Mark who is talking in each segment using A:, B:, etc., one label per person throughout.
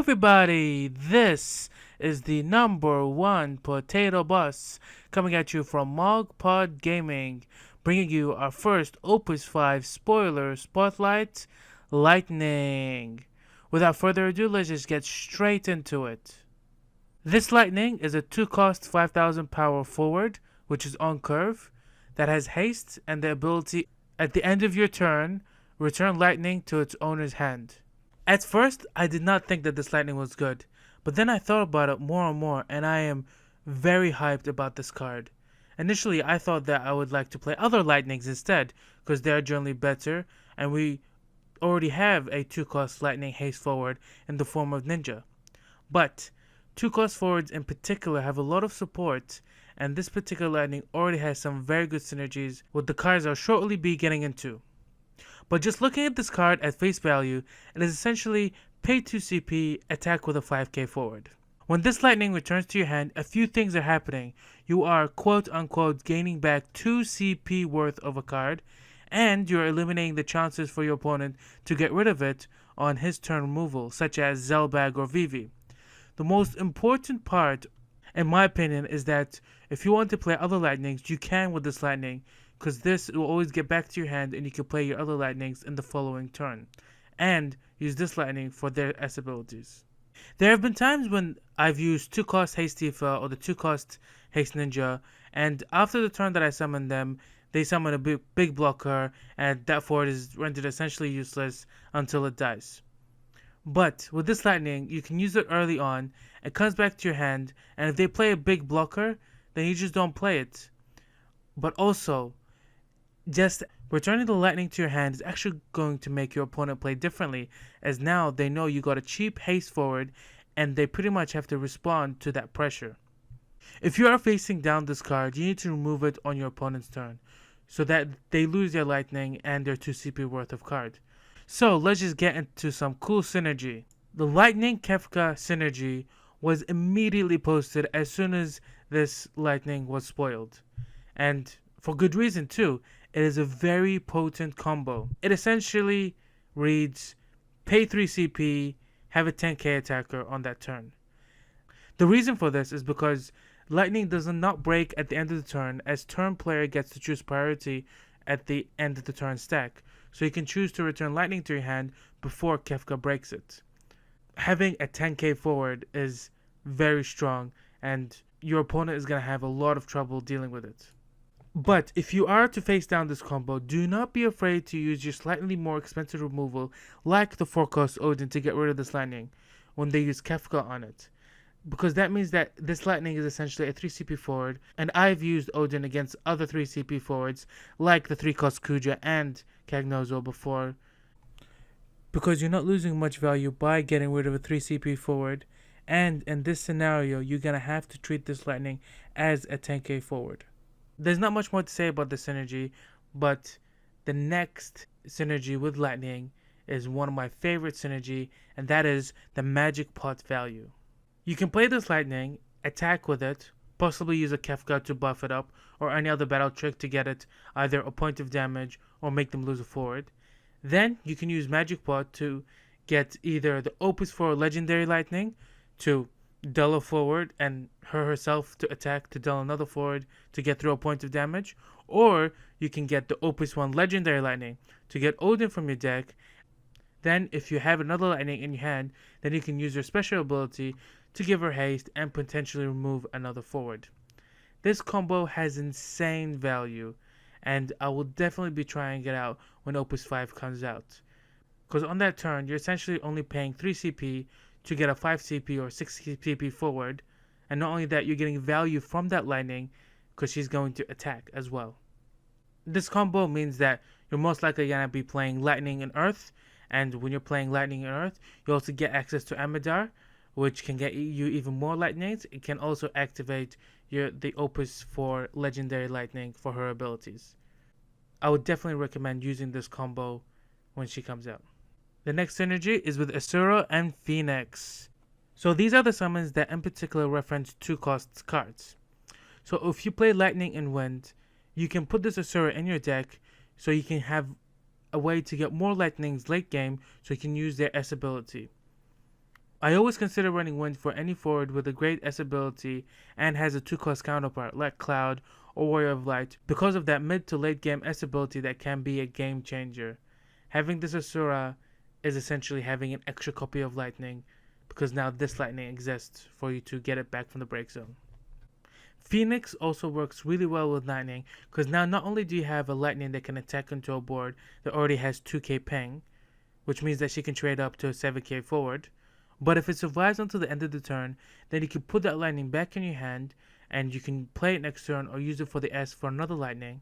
A: everybody, this is the #1 potato bus coming at you from MogPod Gaming, bringing you our first Opus 5 spoiler spotlight, Lightning. Without further ado, let's just get straight into it. This Lightning is a 2-cost 5000 power forward, which is on curve, that has haste and the ability at the end of your turn, return Lightning to its owner's hand. At first, I did not think that this Lightning was good, but then I thought about it more and more, and I am very hyped about this card. Initially, I thought that I would like to play other Lightnings instead, because they are generally better, and we already have a 2-cost Lightning haste forward in the form of Ninja. But 2-cost forwards in particular have a lot of support, and this particular Lightning already has some very good synergies with the cards I'll shortly be getting into. But just looking at this card at face value, it is essentially pay 2 CP, attack with a 5k forward. When this Lightning returns to your hand, a few things are happening. You are quote unquote gaining back 2 CP worth of a card, and you're eliminating the chances for your opponent to get rid of it on his turn removal, such as Zelbag or Vivi. The most important part, in my opinion, is that if you want to play other Lightnings, you can with this Lightning, because this will always get back to your hand and you can play your other Lightnings in the following turn, and use this Lightning for their S abilities. There have been times when I've used 2-cost Haste Tifa or the 2-cost Haste Ninja, and after the turn that I summon them, they summon a big blocker, and that forward is rendered essentially useless until it dies. But with this Lightning, you can use it early on, it comes back to your hand, and if they play a big blocker, then you just don't play it. But also, just returning the Lightning to your hand is actually going to make your opponent play differently, as now they know you got a cheap haste forward and they pretty much have to respond to that pressure. If you are facing down this card, you need to remove it on your opponent's turn, so that they lose their Lightning and their 2 CP worth of card. So let's just get into some cool synergy. The Lightning Kefka synergy was immediately posted as soon as this Lightning was spoiled, and for good reason too. It is a very potent combo. It essentially reads pay 3 CP, have a 10k attacker on that turn. The reason for this is because Lightning does not break at the end of the turn, as turn player gets to choose priority at the end of the turn stack, so you can choose to return Lightning to your hand before Kefka breaks it. Having a 10k forward is very strong, and your opponent is going to have a lot of trouble dealing with it. But if you are to face down this combo, do not be afraid to use your slightly more expensive removal like the 4-cost Odin to get rid of this Lightning when they use Kefka on it. Because that means that this Lightning is essentially a 3 CP forward, and I've used Odin against other 3 CP forwards like the 3-cost Kuja and Kagnozo before, because you're not losing much value by getting rid of a 3 CP forward, and in this scenario you're going to have to treat this Lightning as a 10k forward. There's not much more to say about the synergy, but the next synergy with Lightning is one of my favorite synergy, and that is the magic pot value. You can play this Lightning, attack with it, possibly use a Kefka to buff it up, or any other battle trick to get it either a point of damage or make them lose a forward. Then you can use magic pot to get either the Opus 4 legendary Lightning to dull a forward and her herself to attack to dull another forward to get through a point of damage, or you can get the Opus 1 legendary Lightning to get Odin from your deck. Then if you have another Lightning in your hand, then you can use your special ability to give her haste and potentially remove another forward. This combo has insane value, and I will definitely be trying it out when Opus 5 comes out, because on that turn you're essentially only paying 3 CP to get a 5 CP or 6 CP forward, and not only that, you're getting value from that Lightning because she's going to attack as well. This combo means that you're most likely going to be playing Lightning and Earth, and when you're playing Lightning and Earth, you also get access to Amadar, which can get you even more Lightnings. It can also activate the Opus 4 legendary Lightning for her abilities. I would definitely recommend using this combo when she comes out. The next synergy is with Asura and Phoenix. So these are the summons that in particular reference 2-cost cards. So if you play Lightning and Wind, you can put this Asura in your deck so you can have a way to get more Lightnings late game so you can use their S ability. I always consider running Wind for any forward with a great S ability and has a 2-cost counterpart like Cloud or Warrior of Light because of that mid to late game S ability that can be a game changer. Having this Asura is essentially having an extra copy of Lightning because now this Lightning exists for you to get it back from the break zone. Phoenix also works really well with Lightning because now not only do you have a Lightning that can attack into a board that already has 2k ping, which means that she can trade up to a 7k forward, but if it survives until the end of the turn, then you can put that Lightning back in your hand and you can play it next turn or use it for the S for another Lightning.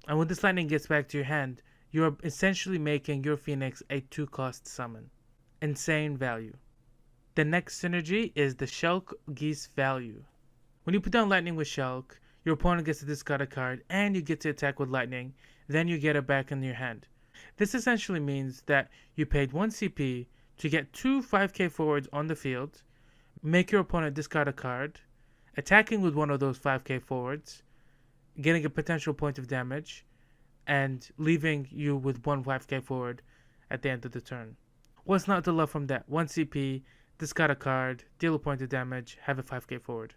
A: And when this Lightning gets back to your hand, you're essentially making your Phoenix a 2-cost summon. Insane value. The next synergy is the Shulk Geese value. When you put down Lightning with Shulk, your opponent gets to discard a card and you get to attack with Lightning, then you get it back in your hand. This essentially means that you paid 1 CP to get 2 5k forwards on the field, make your opponent discard a card, attacking with one of those 5k forwards, getting a potential point of damage, and leaving you with 1 5k forward at the end of the turn. What's not to love from that? 1 CP, discard a card, deal a point of damage, have a 5k forward.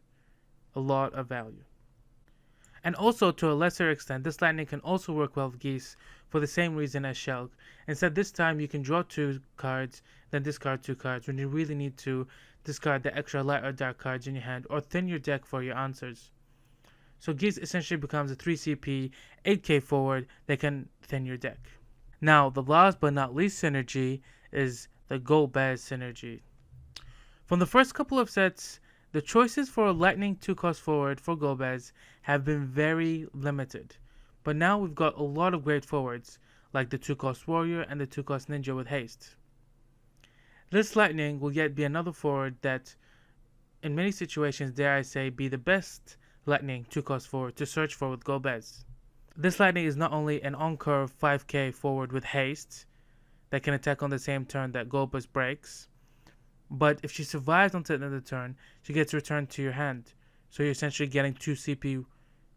A: A lot of value. And also, to a lesser extent, this Lightning can also work well with Geese for the same reason as Shulk. Instead, this time you can draw 2 cards, then discard 2 cards when you really need to discard the extra light or dark cards in your hand or thin your deck for your answers. So Geese essentially becomes a 3 CP, 8k forward that can thin your deck. Now, the last but not least synergy is the Golbez synergy. From the first couple of sets, the choices for a Lightning 2-cost forward for Golbez have been very limited, but now we've got a lot of great forwards, like the 2-cost Warrior and the 2-cost Ninja with haste. This Lightning will yet be another forward that, in many situations, dare I say, be the best Lightning 2-cost forward to search for with Golbez. This Lightning is not only an on-curve 5k forward with haste that can attack on the same turn that Golbez breaks, but if she survives until the end of the turn, she gets returned to your hand. So you're essentially getting 2 CP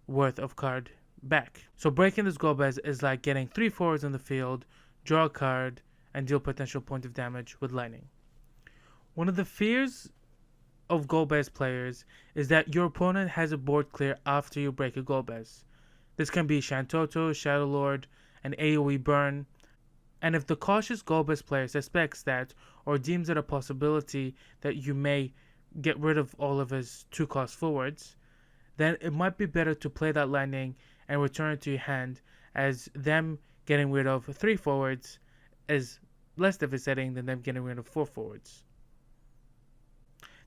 A: worth of card back. So breaking this Golbez is like getting 3 forwards on the field, draw a card, and deal potential point of damage with Lightning. One of the fears of Golbez players is that your opponent has a board clear after you break a Golbez. This can be Shantoto, Shadow Lord, an AoE burn. And if the cautious Golbez player suspects that or deems it a possibility that you may get rid of all of his 2-cost forwards, then it might be better to play that Lightning and return it to your hand, as them getting rid of 3 forwards is less devastating than them getting rid of 4 forwards.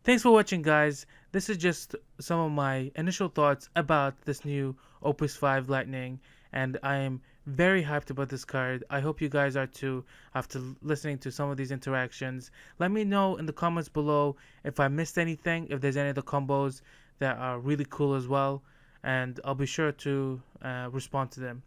A: Thanks for watching, guys. This is just some of my initial thoughts about this new Opus 5 Lightning, and I am very hyped about this card. I hope you guys are too after listening to some of these interactions. Let me know in the comments below if I missed anything, if there's any of the combos that are really cool as well, and I'll be sure to respond to them.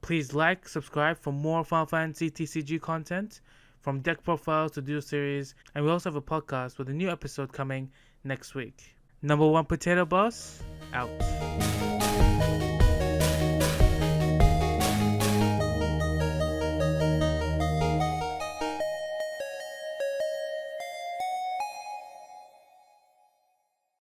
A: Please like, subscribe for more Final Fantasy TCG content, from deck profiles to duel series, and we also have a podcast with a new episode coming next week. Number 1 Potato Boss, out.